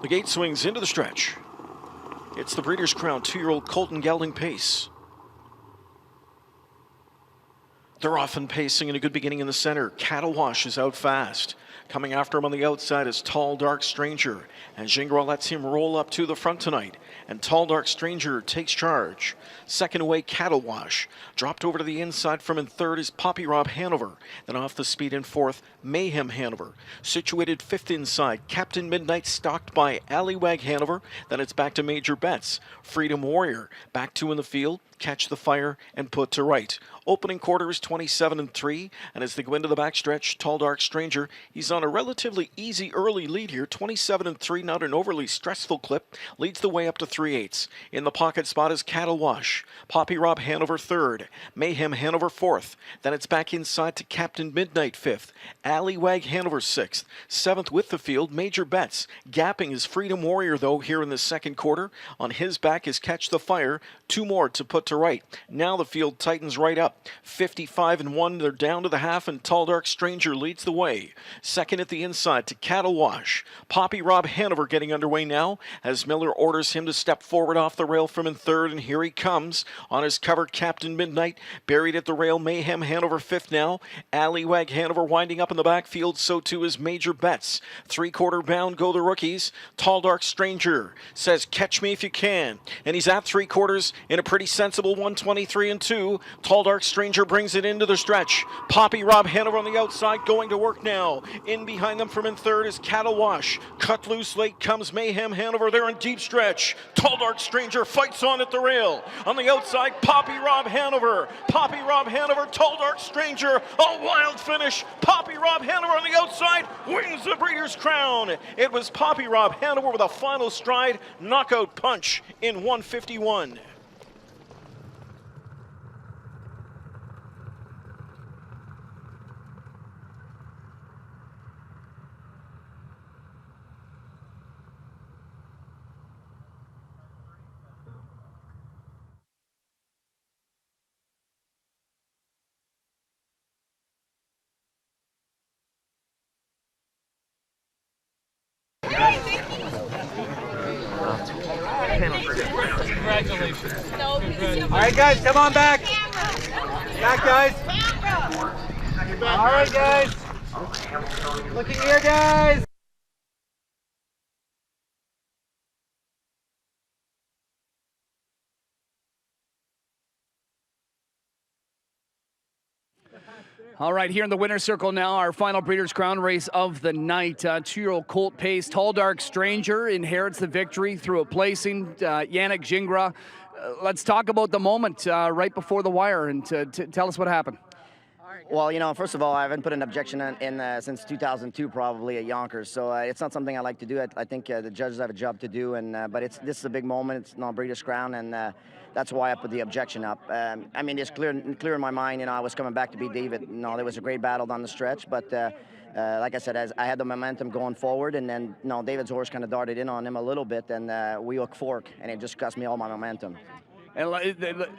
The gate swings into the stretch. It's the Breeders' Crown 2-year-old Colton Gelding pace. They're often pacing in a good beginning in the center. Cattle Wash is out fast. Coming after him on the outside is Tall Dark Stranger, and Gingras lets him roll up to the front tonight, and Tall Dark Stranger takes charge. Second away, Cattle Wash. Dropped over to the inside from in third is Poppy Rob Hanover. Then off the speed in fourth, Mayhem Hanover. Situated fifth inside, Captain Midnight stalked by Allywag Hanover. Then it's back to Major Betts. Freedom Warrior back two in the field. Catch the Fire and Put to Right. Opening quarter is 27-3, and as they go into the backstretch, Tall Dark Stranger, he's on a relatively easy early lead here, 27-3, not an overly stressful clip, leads the way up to 3/8. In the pocket spot is Cattle Wash, Poppy Rob Hanover third, Mayhem Hanover fourth, then it's back inside to Captain Midnight fifth, Allywag Hanover sixth, seventh with the field, Major Betts, gapping his Freedom Warrior though here in the second quarter. On his back is Catch the Fire, two more to Put to Right. Now the field tightens right up. 55-1, they're down to the half, and Tall Dark Stranger leads the way. Second at the inside to Cattle Wash. Poppy Rob Hanover getting underway now as Miller orders him to step forward off the rail from in third, and here he comes. On his cover, Captain Midnight. Buried at the rail, Mayhem Hanover fifth now. Allywag Hanover winding up in the backfield, so too is Major Betts. Three-quarter bound go the rookies. Tall Dark Stranger says, catch me if you can. And he's at three quarters in a pretty sensible 1:23-2. Tall Dark Stranger brings it into the stretch. Poppy Rob Hanover on the outside going to work now. In behind them from in third is Cattle Wash. Cut loose late comes Mayhem Hanover there in deep stretch. Tall Dark Stranger fights on at the rail. On the outside, Poppy Rob Hanover. Poppy Rob Hanover, Tall Dark Stranger. A wild finish. Poppy Rob Hanover on the outside wins the Breeders' Crown. It was Poppy Rob Hanover with a final stride knockout punch in 1:51. Congratulations. All right, guys, come on back. Back, guys. All right, guys. Looking here, guys. All right, here in the winner's circle now, our final Breeders' Crown race of the night. 2-year-old Colt pace. Tall Dark Stranger inherits the victory through a placing. Yannick Gingras. Let's talk about the moment right before the wire and tell us what happened. Well, you know, first of all, I haven't put an objection in since 2002 probably at Yonkers, so it's not something I like to do. I think the judges have a job to do, and but this is a big moment. It's not Breeders' Crown, and that's why I put the objection up. I mean, it's clear in my mind. You know, I was coming back to beat David. You know, there was a great battle down the stretch, but like I said, as I had the momentum going forward, and then David's horse kind of darted in on him a little bit, and we hook fork, and it just cost me all my momentum. And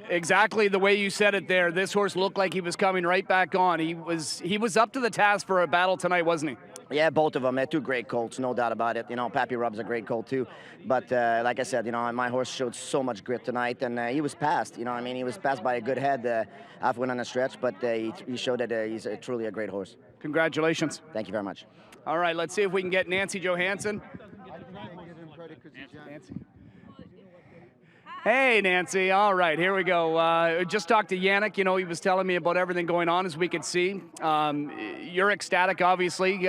exactly the way you said it there, this horse looked like he was coming right back on. He was up to the task for a battle tonight, wasn't he? Yeah, both of them. They're two great colts, no doubt about it. You know, Pappy Rob's a great colt too. But like I said, you know, my horse showed so much grit tonight, and he was passed. You know, I mean, he was passed by a good head halfway on the stretch, but he showed that he's truly a great horse. Congratulations. Thank you very much. All right, let's see if we can get Nancy Johansson. Nancy. Hey, Nancy. All right, here we go. Just talked to Yannick. You know, he was telling me about everything going on, as we could see. You're ecstatic, obviously.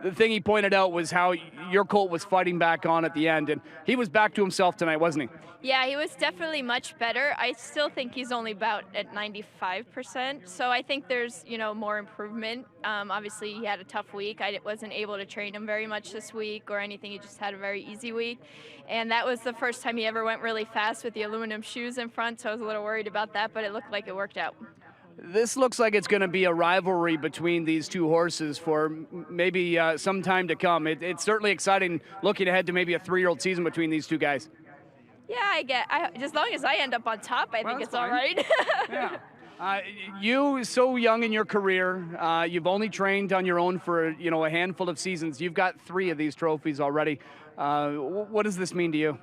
The thing he pointed out was how your colt was fighting back on at the end, and he was back to himself tonight, wasn't he? Yeah, he was definitely much better. I still think he's only about at 95%, so I think there's, you know, more improvement. Obviously, he had a tough week. I wasn't able to train him very much this week or anything. He just had a very easy week, and that was the first time he ever went really fast with the aluminum shoes in front, so I was a little worried about that, but it looked like it worked out. This looks like it's going to be a rivalry between these two horses for maybe some time to come. It's certainly exciting looking ahead to maybe a 3-year-old season between these two guys. Yeah, as long as I end up on top, I think it's all right. Yeah. You, so young in your career, you've only trained on your own for a handful of seasons. You've got 3 of these trophies already. What does this mean to you?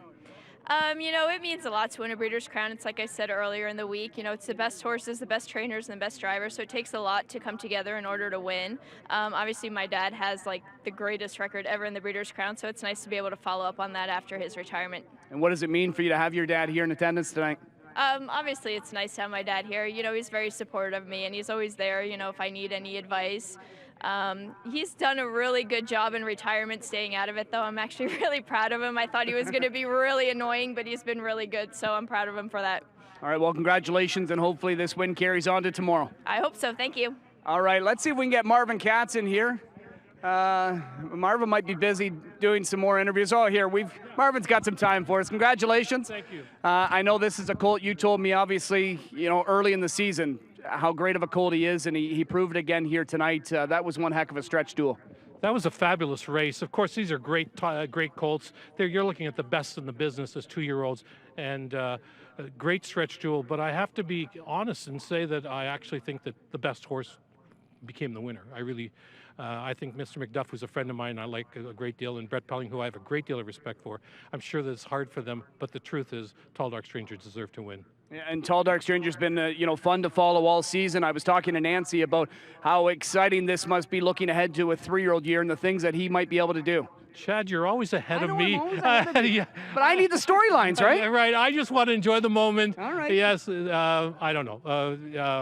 You know, it means a lot to win a Breeders' Crown. It's like I said earlier in the week, you know, it's the best horses, the best trainers, and the best drivers, so it takes a lot to come together in order to win. Obviously, my dad has, like, the greatest record ever in the Breeders' Crown, so it's nice to be able to follow up on that after his retirement. And what does it mean for you to have your dad here in attendance tonight? Obviously, it's nice to have my dad here. You know, he's very supportive of me, and he's always there, you know, if I need any advice. He's done a really good job in retirement staying out of it, though. I'm actually really proud of him. I thought he was going to be really annoying, but he's been really good, so I'm proud of him for that. All right, well, congratulations, and hopefully this win carries on to tomorrow. I hope so. Thank you. All right, let's see if we can get Marvin Katz in here. Marvin might be busy doing some more interviews. Oh, here, Marvin's got some time for us. Congratulations. Thank you. I know this is a colt you told me, obviously, you know, early in the season, how great of a colt he is, and he proved it again here tonight. That was one heck of a stretch duel. That was a fabulous race. Of course, these are great colts. You're looking at the best in the business as 2-year-olds, and a great stretch duel. But I have to be honest and say that I actually think that the best horse became the winner. I think Mr. McDuff was a friend of mine I like a great deal, and Brett Pelling, who I have a great deal of respect for. I'm sure that it's hard for them, but the truth is Tall Dark Stranger deserved to win. And Tall Dark Stranger's been, you know, fun to follow all season. I was talking to Nancy about how exciting this must be looking ahead to a 3-year-old year and the things that he might be able to do. Chad, you're always ahead of me. Yeah. But I need the storylines, right? Right. I just want to enjoy the moment. All right. Yes. I don't know.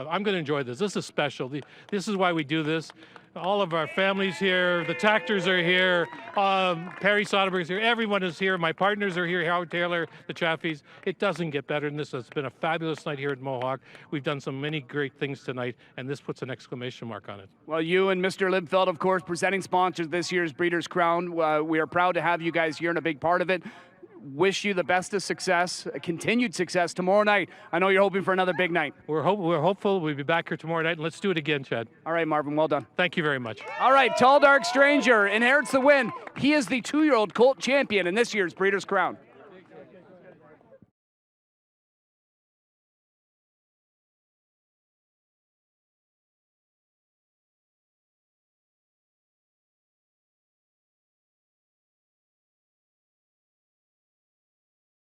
I'm going to enjoy this. This is special. This is why we do this. All of our families here. The Tactors are here. Perry Soderberg's here. Everyone is here. My partners are here. Howard Taylor, the Chaffees. It doesn't get better than this. It's been a fabulous night here at Mohawk. We've done many great things tonight, and this puts an exclamation mark on it. Well, you and Mr. Libfeld, of course, presenting sponsors this year's Breeders' Crown. We are proud to have you guys here and a big part of it. Wish you the best of success, continued success tomorrow night. I know you're hoping for another big night. We're hopeful. We'll be back here tomorrow night, and let's do it again, Chad. All right, Marvin, well done. Thank you very much. All right, Tall Dark Stranger inherits the win. He is the 2-year-old colt champion in this year's Breeders' Crown.